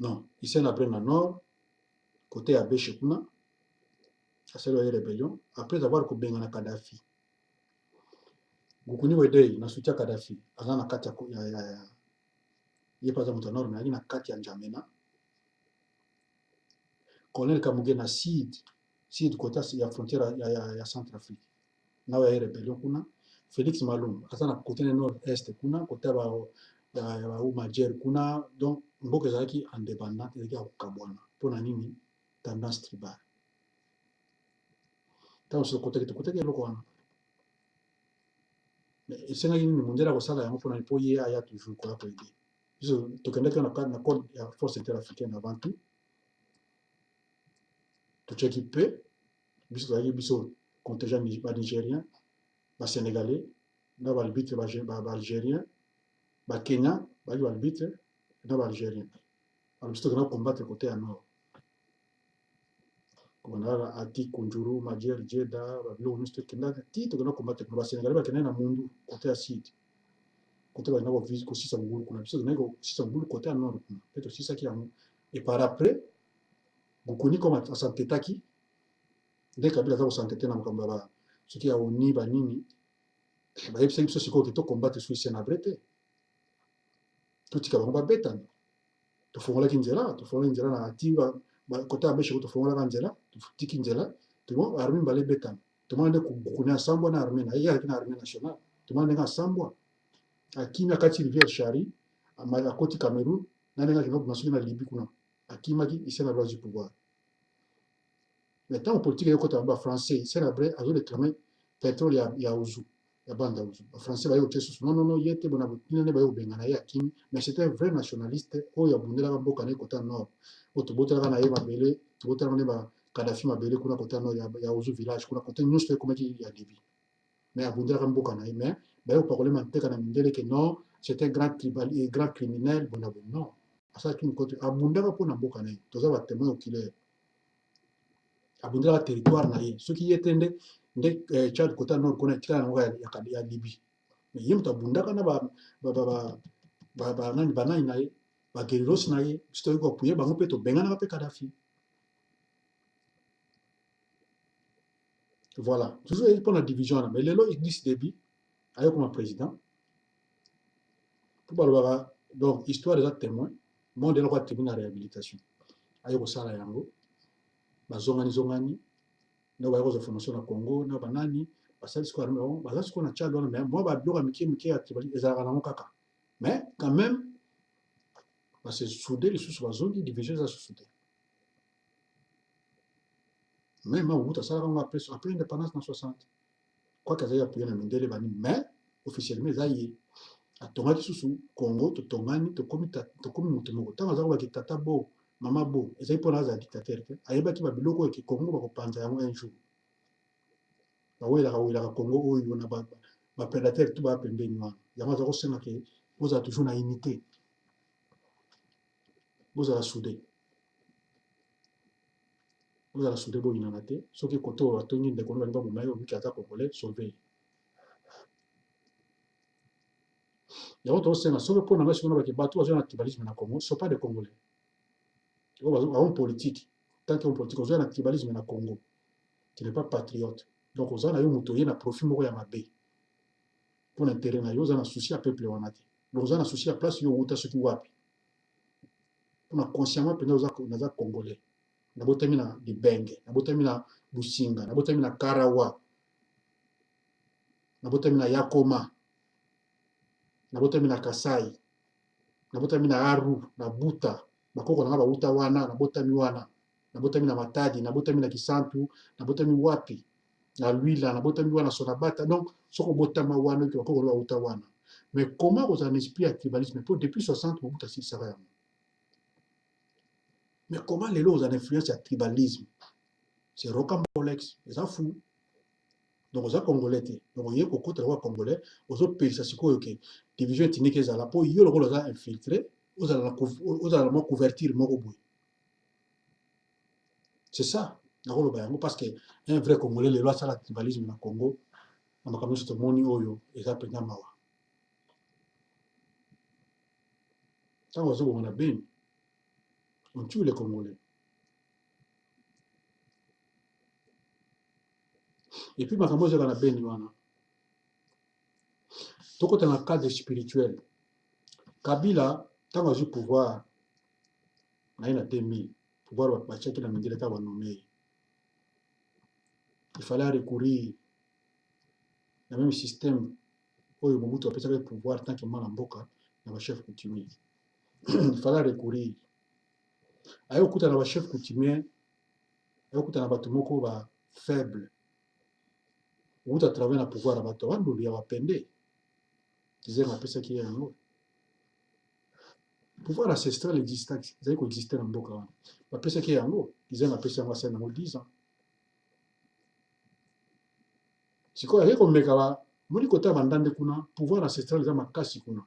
Non, Hissène Habré na nord. Côté ya Béche kuna. Asali oye rébellion. Après avoir kobengana Kadhafi. Bokuni Wedei na soutien Kadhafi. Aza na kati ya ye paza moto nord na na kati ya N'Djamena. Colonel Kamuge na Sud côté ya frontière ya Centrafrique. Na oye rébellion kuna. Félix Malum aza na côté nord-est kuna, côté ya Umajer kuna. Donc mboka ezalaki indépendante ezalaki ya kokabwana mpona nini tendance tribale. Ntango so tokotaki eloko wana. Mais esengaki nini mondele akosala yango mpona mpo ye aya toujours koya koyede. Biso tokendaki na code ya force interafricaine avant tout. Totyaki mpe biso tozalaki biso contingent banigérien, basénégalais, na balbitre baalgérien, bakenya baki balbitre na baalgérien. Alors biso tokenda combattre côté ya nord. Komandaka Ati Kunjuru, Majer, Djeda, babiloko nyonso tokendaka ti tokenda combattre kuna basénégalais bakendaki na Mundu côté ya sud. Côté bakenda kosisa ngulu kuna biso tokendaki kosisa ngulu côté ya nord kuna mpe tosisaki yango. Et par après bokuni comme asantetaki nde Kabila aza kosantete na makambo ya soki ya oni banini bayebisaki biso sikoyo ke tocombattre so Hissène Habré te totika bango babetana. Tofungolaki nzela na Ati côté ya Béche tofungolaka nzela totiki nzela tomo armée mbala ebetana tomona nde bokuni asambwa na armée na ye alaki na armée nationale tomona ndenge asambwa akimi akati rivière Chari akoti Cameroun na ndenge akenda kuna soki na Libye kuna akimaki Hissène Habré azwi pouvoir. Mais ntango politique eyokota ba français Hissène Habré azoréclame pétrole ya Ouzu ya banda Ouzu bafrançais baye kotia susu non ye te bona botina nde baye kobengana ye akimi. Mais c'était un vrai nationaliste oyo abundelaka mboka na ye kota nord oyo tobotelaka na ye mabele tobotelaka nde bakadafi mabele kuna kota nord ya Ouzu village kuna kote nyonso ekomaki ya Libye. Mais abundelaka mboka na ye mais baye kopakole manteka na mindele ke non c'était grand criminel bona bo non asalaki mikote abundaka mpona mboka na ye toza batémoin oculaire. Abundelaka territoire na ye soki ye te nde Tchad côté nord kuna etikala nango ya Libye. Mais ye moto abundaka na banani na ye baguerreros na ye biso toyei koapuye bango mpe tobenganaka mpe Kadhafi. Voilà toujours ezi mpona division wana. Mais lelo Idriss Déby aye koma président mpo balobaka donc histoire eza témoin monde eloko ya tribune na réhabilitation aye kosala yango bazongani na baye kozwa formation na Congo na banani basali sikoyo armée bango baza sikoyo na Tchad wana. Mais mwa babiloko ya mike ya tribalisme ezalaka nango kaka. Mais quand même base soude lisusu bazongi division eza susu te. Même Mobutu asalaka ngo après indépendance na 60 kwaki azali apuye na mindele banini. Mais officiellement eza ye atongaki susu Congo totongani tokomi moto moko ntango aza kobaki tata bo mama bo ezali mpona azala dictateur te ayebaki babiloko oyo ke Congo bakopanza yango un jour bawelaka Congo oyo na baprédateur tu baya pembeni wana yango azokosenga ke bozala toujours na unité, bozala soudé, bozala soudé boyinana te soki kote oyo batongi ndeko no balingi baboma ye obiki aza congolais sauve. Yango tokosenga soki mpo na ngai soki nabaki bato bazwa na tribalisme na Congo sont pas des Congolais. Homme politique, tant qu'homme politique, on a un tribalisme na Congo, qui n'est pas patriote. Donc on a un profil moko ya mabe. Pour l'intérêt na yo, on a un souci à peuple wanati. Donc on a un souci à place yo uta soki wapi. Pour na consciemment pena on a Congolais. Na botami na Libenge, na botami na Businga, na botami na Karawa, na botami na Yakoma, na botami na Kasai, na botami na Aru, na Buta, bakoko na ba uta wana, na botami wana, na botami na Matadi, na botami na Kisantu, na botami wapi, na Luila, na botami wana Sonabata. Donc soko botama wana ki bakoko na ba uta wana. Mais comment vous en esprit à tribalisme pour depuis 60 Mobutu Sese Seko. Mais comment les lots ont influence à tribalisme? C'est rocambolex, les en fous. Donc aux Congolais, donc il y a beaucoup de Congolais, aux autres pays, ça c'est quoi que division ethnique est là pour y le rôle infiltré, aux allons couvertir mon bout. C'est ça, parce que un vrai Congolais, les lois sur le tribalisme dans le Congo, on a comme ce moni oyo et ça peut mawa. Tant on a bien, on tue les Congolais. Et puis, ma femme, on a bien, tout côté dans le cadre spirituel. Kabila, tant qu'on a eu pouvoir, on a eu 2000, pouvoir, on a checké la médile, on a nommé. Il fallait recourir au même système où Mobutu a pu le pouvoir tant que Malamboka, dans le chef coutumier. Il fallait recourir. À un coup, dans le chef coutumier, à un coup, dans le moko faible. Où tu as travaillé dans le pouvoir, il y a un pendé. Disait ma pesa qui est en haut. Le pouvoir ancestral existait, il existait dans le Boka. Ma pesa qui est en haut. Disait ma pesa moi c'est dans 10 ans. Si quoi, il y a comme Mekaba, moi, côté bandande kuna, pouvoir ancestral, ils ont ma casse kuna.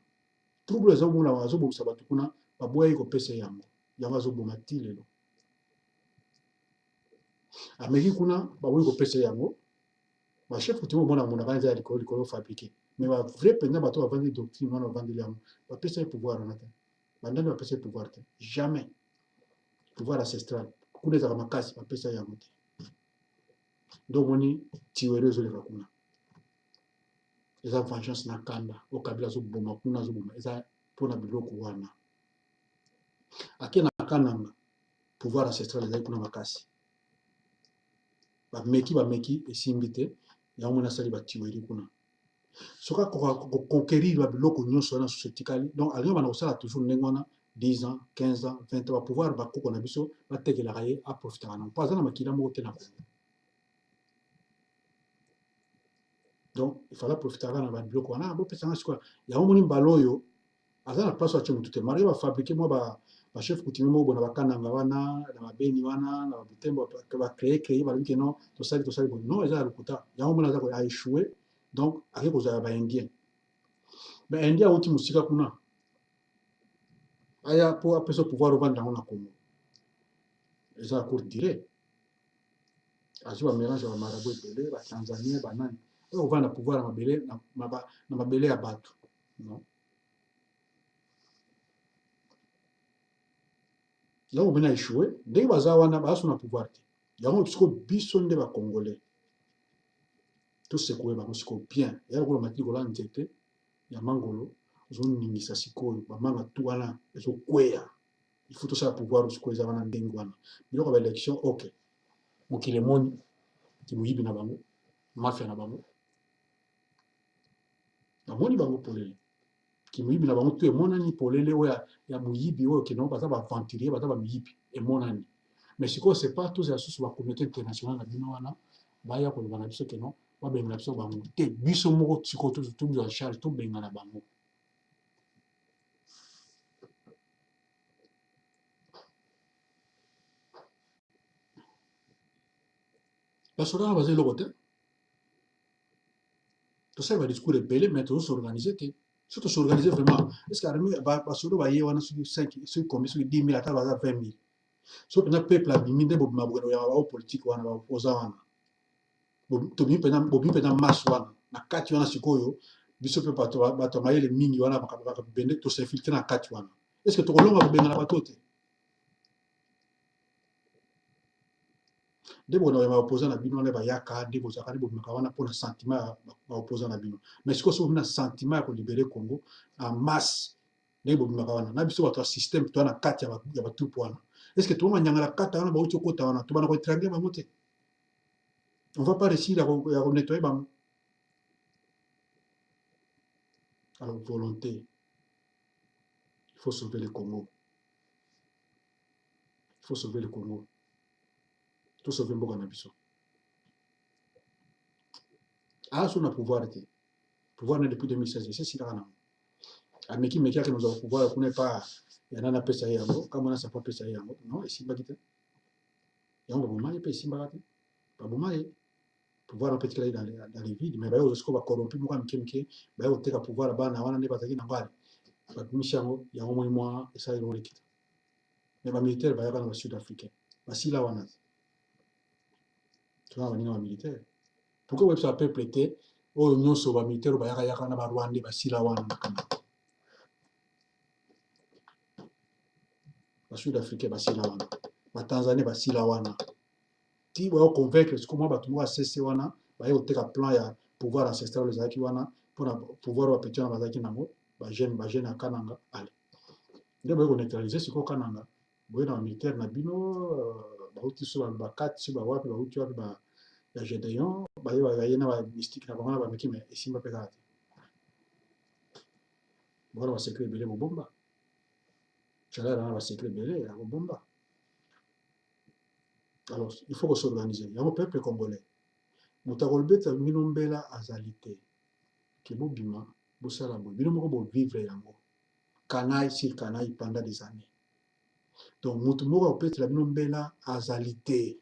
Trouble les hommes, la zobo sabatu kuna, ba boye ko pesa yango. Yanga zobo matile lo. Ameki kuna, ba boye ko pesa yango. Ba chef coutumier mona mona banza likolo fabriqué. Mais ba vrai pendant bato va vendre doctrine, on va vendre yango. Ba pesa pouvoir en atteint. Bandande va pesa pouvoir. Jamais. Pouvoir ancestral. Kuna za makasi ba pesa yango. Donc moni tiwere zo le kuna. Eza vengeance na kanda o kabila zo boma kuna zo boma eza pona biloko wana ake na kananga pouvoir ancestral eza kuna makasi ba meki esimbi te yango mona sali batiweri kuna soka ko conquérir ba biloko nyonso na société kali donc alinga bana kosala toujours ndenge wana 10 ans 15 ans 20 ans ba pouvoir ba koko na biso batekelaka ye aprofitaka na pas na makila moko te na Congo. Donc il fallait profiter na ba biloko wana bo pesa ngasi quoi yango moni mbalo oyo aza na place atie motu te mari bafabrike mwa bachef coutumier moko bona bakananga wana na babeni wana na babutembo bacreye balobiki non tosali boye non eza ya lokuta yango mona aza aéchoué donc ake kozala baindien baindien auti mosika kuna aya mpo apesa pouvoir ovanda yango na Congo eza ya courte durée azwi bamélange ya bamarabo ebele batanzanien banani oyo kovanda na pouvoir na mabele ya bato non. Yango bina échoué ndenge baza wana baso na pouvoir te yango siko biso nde ba congolais tout secoué bango siko bien ya ko matiki kola nzete ya mangolo ozoningisa sikoyo bamanga tu wana ezokweya il faut tosala pouvoir siko eza wana ndenge wana biloko ba élection ok mokili emoni ti moyibi na bango mafia na bango bamoni bango polele ki moyibi na bango tu emonani polele oyo ya moyibi oyo keno baza baaventurier baza bamiyibi emonani mais sikoyo c'est pas tous ya susu bacommunauté internationale na bino wana baya koloba na biso keno babenga na biso bango te biso moko sikoyo tozwa en charge tobenga na bango basoda wana baza eloko te tosali badiscours ebele mais tozosorganize te Surtout s'organiser vraiment. Est-ce qu'armée, solo va y avoir 5, ceux combien, ceux 10 000, à 20 000. So pena peuple a bimi nde bobima bokendo ya ba politique wana ba opposant wana. Bobi pena masse wana. Na kati wana sikoyo biso pe bato mayele mingi wana bakabende to s'infiltrer na kati wana. Est-ce que tokolonga kobenga na bato te? Nde bono ya ba opposant na bino ne ba yaka nde bozaka nde bobimaka wana pour na sentiment ba opposant na bino. Mais sikoyo so na sentiment ya ko libérer Congo en masse. Nde bobimaka wana. Na biso bato système to na kati ya ba troupe wana. Est-ce que tout le monde nyangala kata wana ba uti kota wana to bana ko étrangler bango te? On ne va pas réussir à nettoyer bango. Alors volonté, il faut sauver le Congo. Il faut sauver le Congo. Il faut sauver Mboga Nabiso. Ah, on a pouvoir été. Pouvoir depuis 2016, c'est si là. Ameki Mekia que nous avons pouvoir, qu'on n'est pas. Il y en a peu ça yango, comme on a sa propre ça yango. Non, et si bagite. Yango Bouma, il peut si bagate. Pas Bouma, pouvoir un petit dans les vides, mais bah, on va corrompu, moi, Mkemke, bah, on a pouvoir là-bas, on a des batailles dans le bah, Michango, il y a au moins moi, et ça, il y a l'équipe. Mais les militaires, bah, il y a dans le sud-africain. Bah, si là, on a. Tu vois, on est militaire. Pourquoi vous avez prêté au Union Soba militaire au Bayaka Yaka na Rwanda basila wana nakana. Ba Sud-Africain basila wana. Ba Tanzanie basila wana. Ti ba convaincre ce comment ba tumo assessé wana, ba yo teka plan ya pouvoir ancestral les aki wana pour pouvoir wa petit na bazaki nango, ba jeune akananga ale. Nde ba ko neutraliser siko kananga. Boye na militaire na bino ba uti so ba kati so ba wapi ba uti wapi ba ya Gédéon, ba ye na ba mystique na bango ba meki mais esimba pe kati. Voilà, va secret belé bomba. Chaleur, va secret belé bomba. Alors, il faut s'organiser. Il y a un peuple congolais. Mutakolbeta minombela azalité. Kibo bima, bosala bo. Bino moko bo vivre yango. Canaille sur canaille pendant des années. Donc, mutumoko opete la minombela azalité.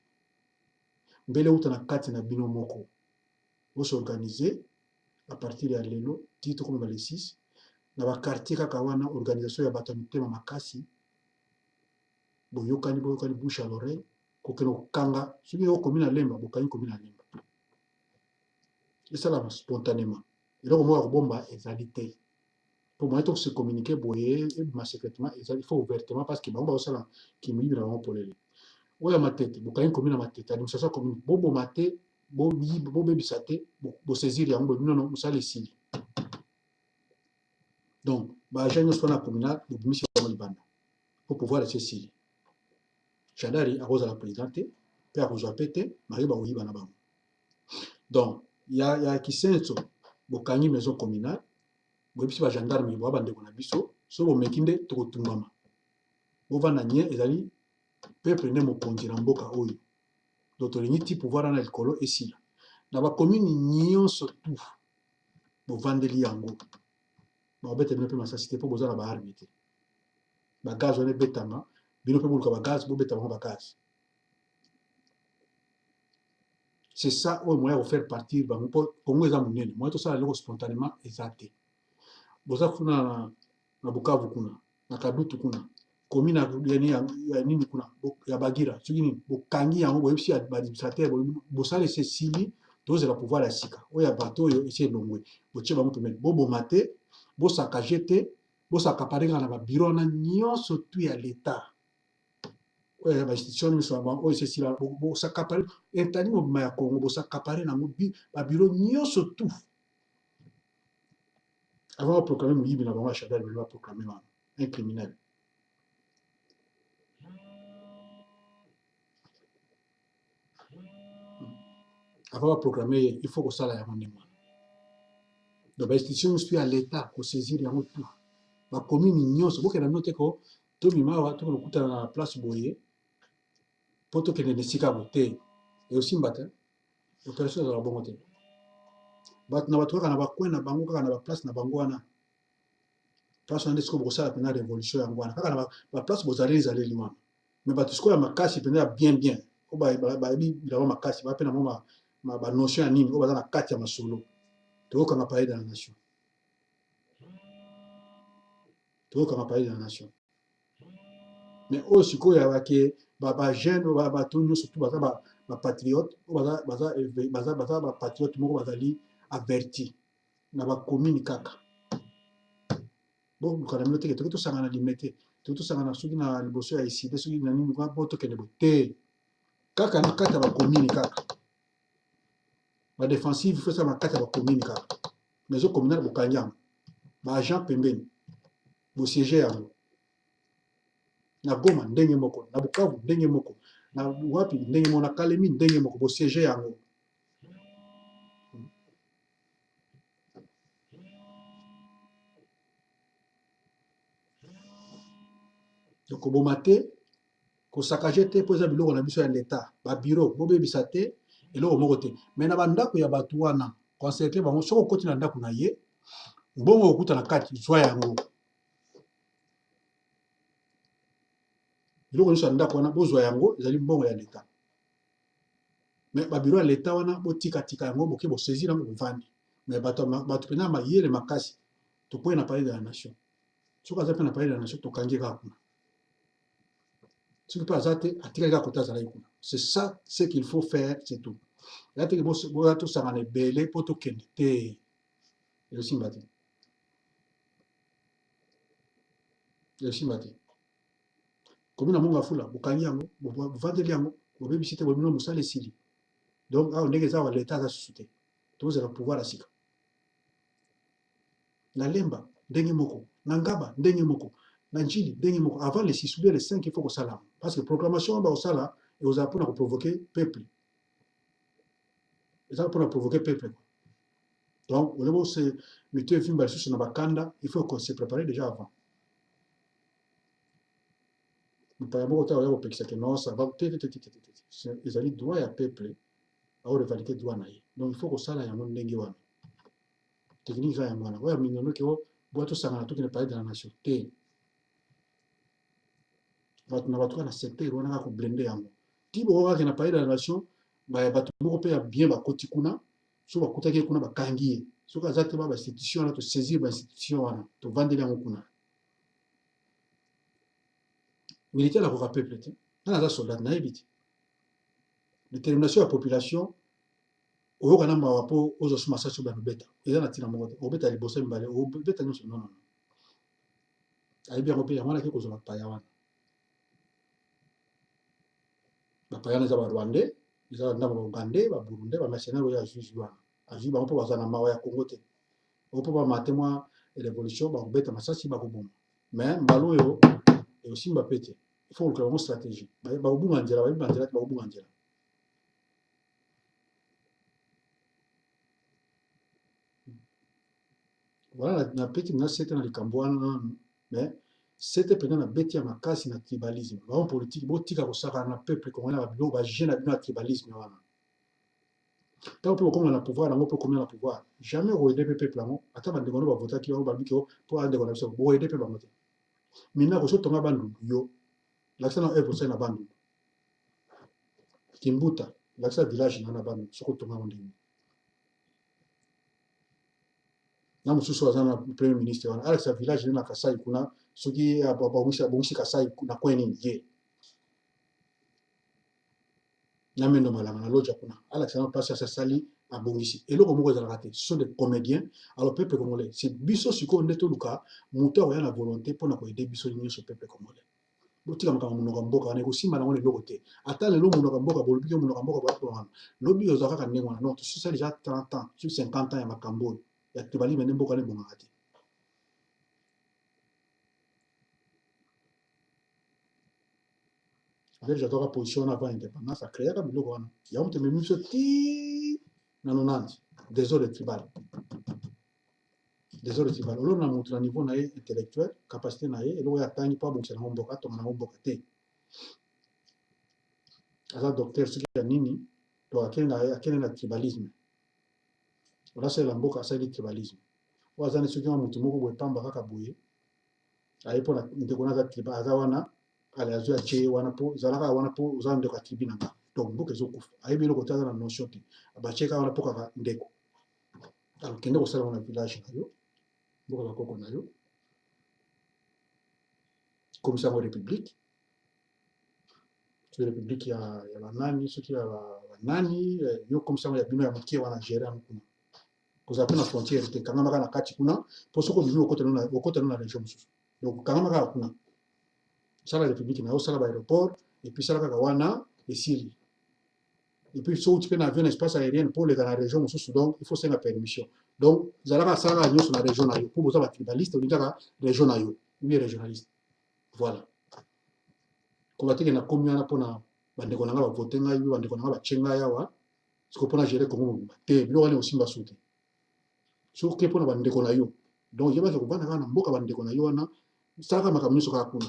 Mbele uta na kati na bino moko. Bo s'organiser à partir ya lelo, titre comme les 6. Na ba quartier kaka wana organisation ya bato mitema makasi. Boyokani bouche à l'oreille. Kokeno kanga, soki yo komi na lemba, bokani komi na lemba. Esalama spontanément. Eloko moko ya kobomba ezali te. Po moyen to se communiquer boye ebima secrètement ezali faut ouvertement parce que bango bazosala kimiyibi na bango polele. Oyo matete, bokani komi na matete, administration commune, boboma te, bobebisa te, bosaisir yango, non, mosala esili. Donc, baagent nyonso wana communal, bobimisi bango libanda. Pour pouvoir ese esili. Chadari akozala président te, pe akozwa pe te, maye bakoyiba na bango. Donc, il y a Kisenso, bokangi maison communale, boyebisi ba gendarme bo bandeko na biso, so bomeki nde tokotumbama. Bovanda nye ezali peuple nde mokonzi na mboka oyo. Donc tolingi ti pouvoir na likolo esila. Na ba commune nyonso tu bovandeli yango. Babete bino pe masasi te po bozala ba arme te. Ba gaz wana betama, bino pe boluka ba gaz, bobetama ba gaz. C'est ça au moyen de faire partir bango Congo eza monene. Moyen to sala loko spontanément ezate. Boza kuna na Bukavu kuna, na Kadutu kuna. Commune ya nini kuna, ya Bagira, soki nini, bokangi yango boyebisi ya administrateur bosala sili tozela pouvoir ya sika. Oya bato oyo esi elongwe. Botie bango pembeni. Boboma te, bosakaje te, bosakapare na ba bureau na nyonso tu ya l'État. Ba institution nyonso bango oyo esi la bosakapare etani mobima ya Congo bosakapare nango ba bureau nyonso tu. Avant de proclamer Moïbi, il a Chadal, il va proclamer un criminel. Avant de proclamer, il faut que ça aille. Donc, l'institution suit à l'État pour saisir les tout. La commune ignore, c'est pourquoi elle a noté que tout le monde tout le coup dans la place Boye, pour que les Nessika voté, et aussi matin, l'opération de la bonne côté. Bat na batwa kana bakwe na bango kaka na ba place na bango wana. Place on est ça la révolution ya ngwana. Kaka na ba place bozali ezali liwana. Mais bato sikoyo ya makasi pena bien o ba bilaba makasi ba pena mo ba notion ya nini o baza na kati ya masolo toyokanga paye dans la nation. toyokaka parler de la nation. Mais oyo sikoyo yabake bajeune bato nyonso tu baza bapatriote baza bapatriote moko bazali averti na bacommune kaka boluka na bino teke toki tosangana limete toki tosangana soki na liboso ya eside soki na nini po tokende bo te kaka na kati ya bacommune kaka badéfensive fo esala na kati ya bacommune kaka maison communale bokangi yango baagent pembeni bosiége yango na Goma ndenge moko na Bukavu ndenge moko na wapi ndenge moko na Kalemi ndenge moko bosiége yango. Donc koboma te kosakaje te mpo eza biloko na biso ya leta babiro bobebisa te eloko moko te me na bandako ya bato wana koncercle bango soki okoti na ndako na ye mbongo okuta na kati zwa yango biloko nyonso ya ndako wana bozwa yango ezali mbongo ya leta me babiro ya leta wana botikatika yango boke bosaisir yango bovandi me bato mpena mayele makasi tokoki na palais de la nation soki aza mpe na palais de la nation tokangi kaka kuna soki mpe aza te atikali kaka kota azalaki kuna c'est ça ce qu'il faut faire c'est tout ya teke boya tosangana ebele mpo tokende te elosimba te elosimba te komi na mongo afula bokangi yango bovandeli yango bobebisi te bobino mosala esili donc awa ndenge eza wa leta aza susu te tozala pouvoir ya sika na lemba ndenge moko na ngaba ndenge moko na njili ndenge moko avant les 6 ou bien les 5 il faut kosala yango parce que proclamation baosala ekozala mpona koprovoke peuple ezala mpona provoke peuple donc olebo se mito evimba lisusu na bakanda il faut qu'on se prépare déjà avant mopaya moko ta oya kopekisaka non ça va te ezali droit ya peuple aorevalide droit na ye donc il faut kosala yango ndenge wana technique eza yango wana oya mingonoki o boya tosangana tokende parler de la nation te bato na bato kaka na secteur wana kaka koblende yango ti bokokaki na parler de la nation bato moko mpe ya bien bakoti kuna so bakutaki kuna bakangi ye soki aza te ba bainstitution wana tosaisir bainstitution wana tovandeli yango kuna militaire akoka peuple te nana aza soldat nayebi te détermination ya population oyoka na mawa mpo ozwa so masasi oyo banobeta eza na ntina moko te obeta liboso mibale obeta nyonso nonono ayebi yango mpe yango wana ake kozwa bapaya wana bapaya wana eza barwandais eza bandambo baugandais baburundais bamercenaire oyo azwi wana azwi bango mpo baza na mawa ya kongo te oyo mpo bamate mwa révolution bakobeta masasi bakoboma mais mbala oyo eosimba mpe te il faut koluka bango stratégie bakobunga nzela bayebi banzela te bakobunga nzela voilà na peti na sete na likambo wana nanu mais sete mpenza na beti ya makasi na tribalisme bango politique botika kosakana na peuple congolais na biloko bajeune na bino ya tribalisme wana ntango mpe bokonga na pouvoir yango mpe komia na pouvoir jamais okoyede mpe peuple yango ata bandeko no bavotaki yango babiki mpo andeko na biso bokoyede mpe bango te minako so tonga bandundu yo lakisa na 1% na bandundu kimbuta lakisa village na bandundu soko tonga ngo ndenge na mosusu aza na premier ministre wana alakisa village na kasai kuna soki abongisi kasai na coin nini ye na mendo malanga na loja kuna alakisa na place asali abongisi eloko moko ezalaka te ce sont des comédiens alors peuple congolais c'est biso sikoyo nde toluka moto akoya na volonté mpona koyede biso nyonso peuple congolais botika makambo monoko ya mboka wana ekosimba nango na eloko te ata lelo monoko ya mboka bolobi ke monoko ya mboka bato wana lobi ozwa kaka ndenge wana non tosala déjà 30 ans sur 50 ans ya makambo oyo ya tribalisme nde mboka wana ebongaka te avec jatoka position wana avant indépendance akreaka biloko wana yango moto ememi biso ti na 90 désordre tribal olona na moto na niveau na ye intellectuel capacité na ye eloko oyo atangi mpo abongisa nango mboka atonga nango mboka te aza docteur soki ya nini to akende na tribalisme olasalela mboka asali tribalisme oyo aza ne soki wa motu moko boye pamba kaka boye aye mpo na ndeko na aza wana ale azwi atie ye wana mpo ezalaka wana mpo oza ndeko ya tribi na nga donc mboka ezokufa ayebi eloko te aza na notion te abatie kaka wana mpo kaka ndeko alokende kosala wana village na yo mboka bakoko na yo comme ça en république. La république ya banani soki ya banani yo comme ça ya bino ya mokie wana gérer kuna kozala mpe na frontière te kangamaka na kati kuna mpo soki obimi okota no na région mosusu donc kangamaka kuna osala république na yo osala baéroport epuis sala kaka wana esili epuis so outi mpe na avion na espace aérienne mpo oleka na région mosusu donc il faut senga permission donc zalaka asalaka nyonso na région na yo mpo boza batribaliste olingi kaka région na yo ubi régionaliste voilà koba teke na komi wana mpona bandeko na nga bavote ngai mpe bandeko na nga batie ngai awa siko mpona gérer kongo mobimba te biloko wana osimba su te soki mpona bandeko na yo donc yebaki kovanda kaka na mboka bandeko na yo wana salaka makambo nyonso kaka kuna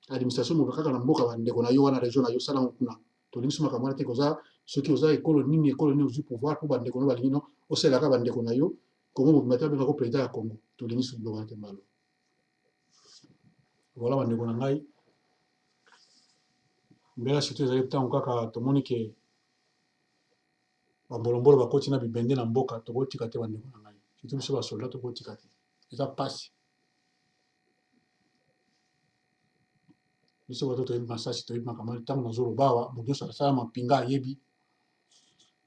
administration moka kaka na mboka bandeko na yo wana région na yo salango kuna tolingi so makambo wana te koza soki oza ekolo nini ozwi pouvoir mpo bandeko na balingi no osalelaka bandeko na yo kongo mobimba te abengako président ya congo tolingi so biloko wana te mbalo voilà bandeko na ngai mbela surtout ezali ntango kaka tomoni ke bambolombolo bakoti na bibende na mboka tokotika te bandeko na ngai surtout biso basoldat tokotika te eza pasi biso bato toyebi masasi toyebi makambo ntango nazoloba awa moto nyonso asala mapinga ayebi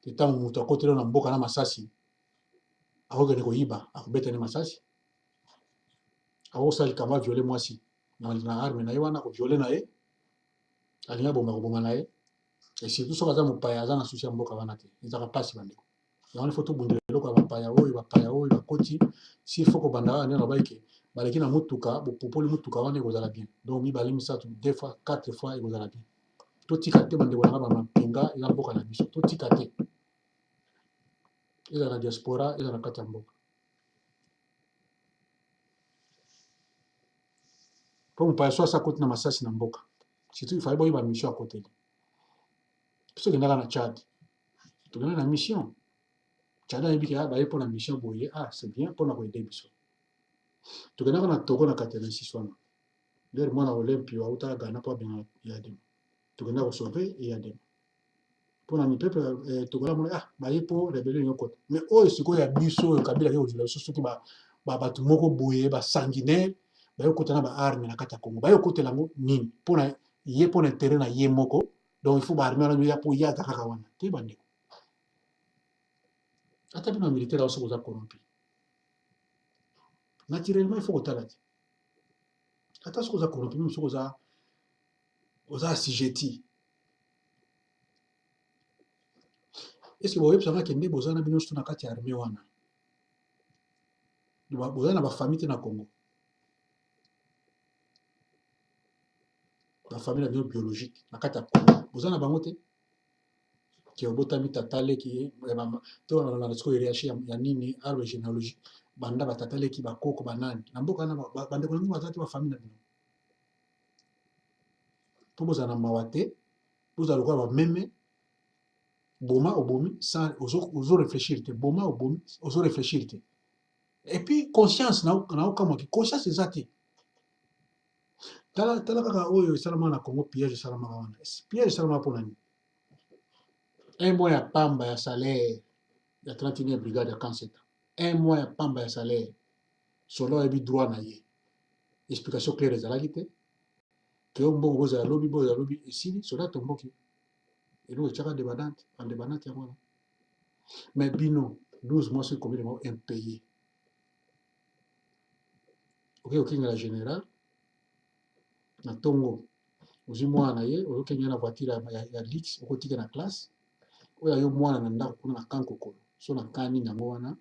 te ntango moto akoteli na mboka na masasi akokende koyiba akobetani masasi akosala likambo aviole mwasi na arme na ye wana koviole na ye alingi abomba koboma na ye surtout soki aza mopaya aza na susi ya mboka wana te ezaka mpasi bandeko yango ifo tobundela eloko ya bapaya oyo bakoti si ifo kobanda kaka nde nalobai ke baleki na motuka bopopoli motuka wana ekozala bien donc mibale misatu 2 fois 4 fois ekozala bien totika te bandeko nanga bamapinga eza mboka na biso totika te ezala na diaspora ezala na kati ya mboka mpo mopaya so asa koti na masasi na mboka surtout ifali boyeba mission akoteli biso kendaka na Tchad tokenda na mission Tchad ayebi ke baye mpo na mission boye c'est bien mpona koyede biso tokendaka na Togo na kati ya Mesisi wana lere mwana Olympio autaka Ghana mpo abenga Yadema tokenda kosauve Yadema mpona mipepe tokola mona baye mpo rebellion yokota mais oyo sikoyo ya biso oyo kabila ke kozela biso soki bato moko boye basanguinaire baye kokota na baarme na kati ya Congo baye kokotela yango nini mpona ye mpona intere na ye moko donc il faut baarme wana ya mpo ye aza kaka wana te bandeko ata mpe na militaire aso koza corrompi naturellement il faut kotala te ata soki oza corrompi même soki oza assujetti eske boyebisanga ke nde boza na bino nyonso na kati ya arme wana boza na bafamille te na Congo bafamille na bino biologique na kati ya Congo boza na bango te ke obotami tata leki to sikoyo hiérarchie ya nini arbre généalogique banda batata leki bakoko banani na mboka wana bandeko na bino baza te bafamille na bino mpo bozala na mawa te bozala lokola bameme boma obomi sans ozo réfléchir te boma obomi ozo réfléchir te et puis conscience na okamwaki conscience eza te tala kaka oyo esalamaka na Congo pillage esalamaka wana pillage esalamaka mpo nani un mois ya pamba ya salaire ya 31e brigade ya Kanseta un mois ya pamba ya salaire soldat oyebi droit na ye explication claire ezalaki te ke yo mbongo bozala lobi esili soldat tomboki eloko etiaka andebandante yango wana mais bino 12 mois soki combien de impayé okengela général na ntongo ozwi mwana na ye ozokengela na voiture ya lix okotika na classe oyo ayo mwana na ndako kuna na kankokolo so na ka nini yango wana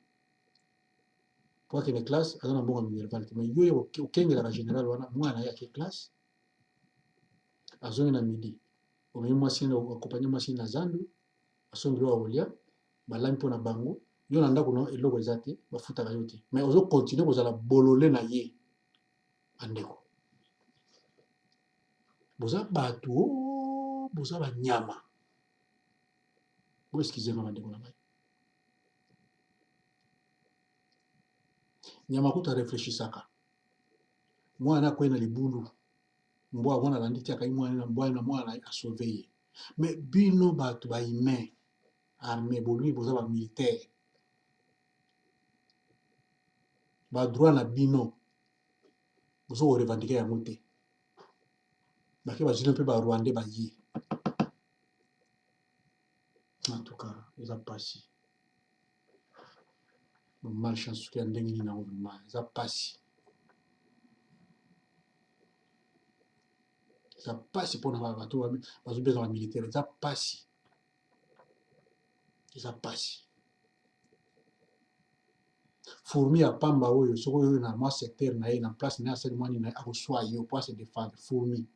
po akende classe aza na mbongo ya minerval te mais yo okengelaka général wana mwana na ye ake classe azongi na midi omemi mwasi akompanye mwasi na zandu asombi oyo akolia balami mpo na bango yo na ndako no eloko eza te bafutaka yo te mais ozokontinue kozala bolole na ye bandeko boza bato boza banyama bo excusez-moi bandeko na ngai nyama kuta réfléchisaka mwana akwei na libulu mbwa mwana alandi ti akai mwana na mbwa na mwana asauve ye mais bino bato bahumain armé bolui boza bamilitaire badroit na bino bozo korevandike yango te bake bazwi mpe ba Rwandais baye. En tout cas, eza pasi. Malchance soki ya ndenge nini nango vraiment eza pasi. Eza pasi mpona bato bazobeza ba militaire, eza pasi. Eza pasi. Fourmi ya pamba oyo soki oyo na mwa secteur na ye na place na ye asali mwa nini na ye akoswa yo mpo ase défendre fourmi.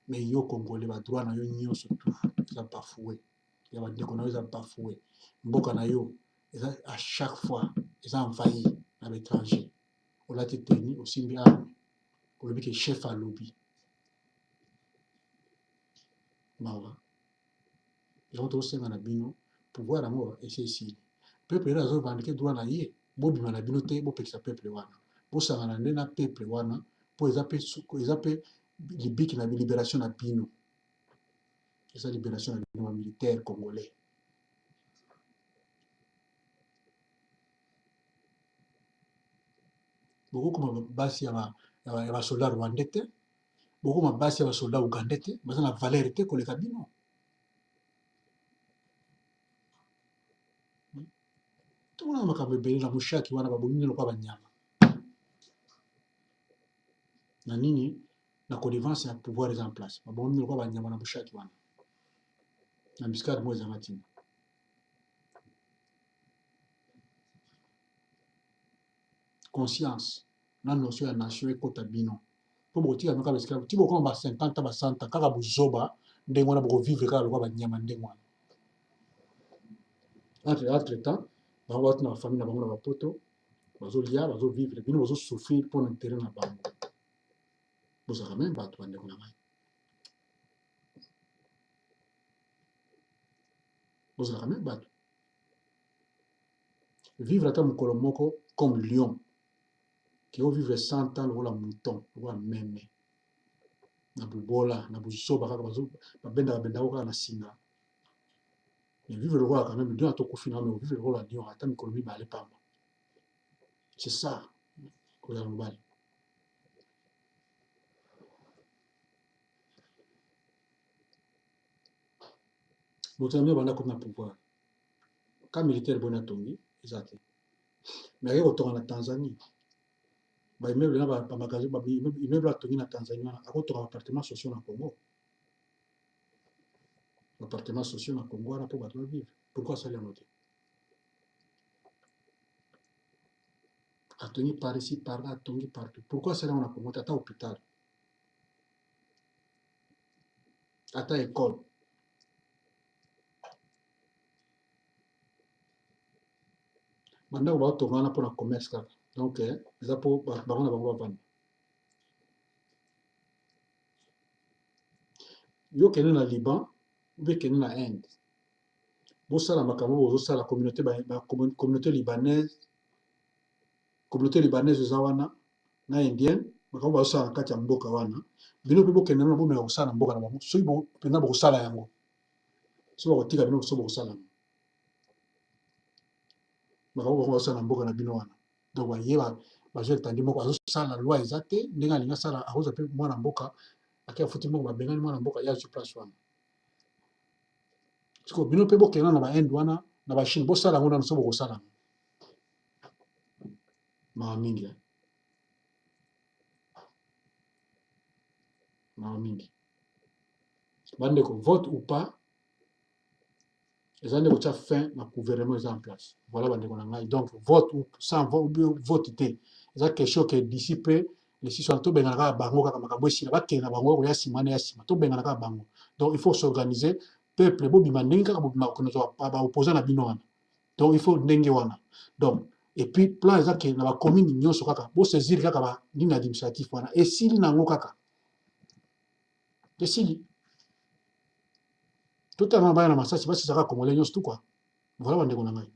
Mais yo Congolais ba droit na yo nyonso tout eza bafoué. Ya bandeko na yo eza bafoué. Mboka na yo eza à chaque fois eza envahi na l'étranger. Olati teni osimbi arme olobi ke chef alobi. Mawa. Yango tosenga na bino pouvoir yango esi esili. Peuple eza azovandike droit na ye bobima na bino te bopekisa peuple wana. Bosangana nde na peuple wana mpo eza pe libiki na libération na bino. Eza libération na bino militaire congolais. Bokokoma basi ya basoldat rwandais te, bokokoma basi ya basoldat ugandais te, baza na valeur te koleka bino. Tongona makambo ebele na mushaki wana babomini lokola banyama. Na nini na connivence ya pouvoir eza en place. Babomini lokola banyama na mushaki wana. Na miskade mo ezanga ntina. Conscience na notion ya nation ekota bino. Po bokotika meka miskade ti bokoma ba 50 ba 100 kaka bozoba ndenge wana bokovivre kaka lokola banyama ndenge wana. Entre temps bango bati na bafamille na bango na bapoto bazolia bazovivre bino bazosouffrir mpona intere na bango. Bozalaka meme bato bandeko na ngai. Bozalaka meme bato. Vivre ata mokolo moko comme lion qui va vivre 100 ans lokola mouton lokola meme na bubola na buzoba kaka babendaka kaka na singa. Mais vivre lokola quand même lion atokufi na mais vivre lokola lion ata mikolo mibale pamba. C'est ça kozala mobali. Moto na banda comme na pouvoir. Ka militaire bona tongi ezate. Mais ayeko tonga na Tanzanie. Ba immeuble na ba magasin ba immeuble atongi na Tanzanie akotonga appartement sociaux na Congo. Appartement sociaux na Congo wana po bato ba vivre. Pourquoi ça yango te? Atongi par ici par là atongi partout. Pourquoi ça yango na Congo ata hôpital? Ata école. Bandako baotonga wana mpona commerce kaka. Donc eza po bango na bango bavanda. Yo kende na Liban ube kende na Inde. Bosala makambo bozosala communauté libanaise. Communauté libanaise eza wana na indienne makambo bazosala na kati ya mboka wana. Bino mpe bokende na bomeka kosala na mboka na bango. Soki mpenza bokosala yango. Soki bakotika bino soki bokosala yango. Makambo bango bazosala na mboka na bino wana. Donc bayeba bazwa etandi moko azosala loi eza te ndenge alingi asala akozwa mpe mwana mboka ake afuti moko babengani mwana mboka ya zu place wana. Siko bino mpe bokenda na ba Inde wana na ba Chine bosala yango nano soki bokosala yango. Mawa mingi. Mawa mingi. Bandeko vote ou pas eza nde kotia fin na gouvernement eza en place. Voilà bandeko na ngai. Donc vote ou sans vote te. Eza question que d'ici peu les six to bengana kaka bango kaka makambo esila bakenda bango ko ya sima na ya sima to bengana kaka bango. Donc il faut s'organiser peuple bobima ndenge kaka bobima ko ba opposant na bino wana. Donc il faut ndenge wana. Donc et puis plan eza ke na ba commune nyonso kaka bo saisir kaka ba ligne administratif wana esili nango kaka. Esili tout à l'heure, on va masasi basi saka congolais nyonso tout quoi. Voilà bandeko na ngai.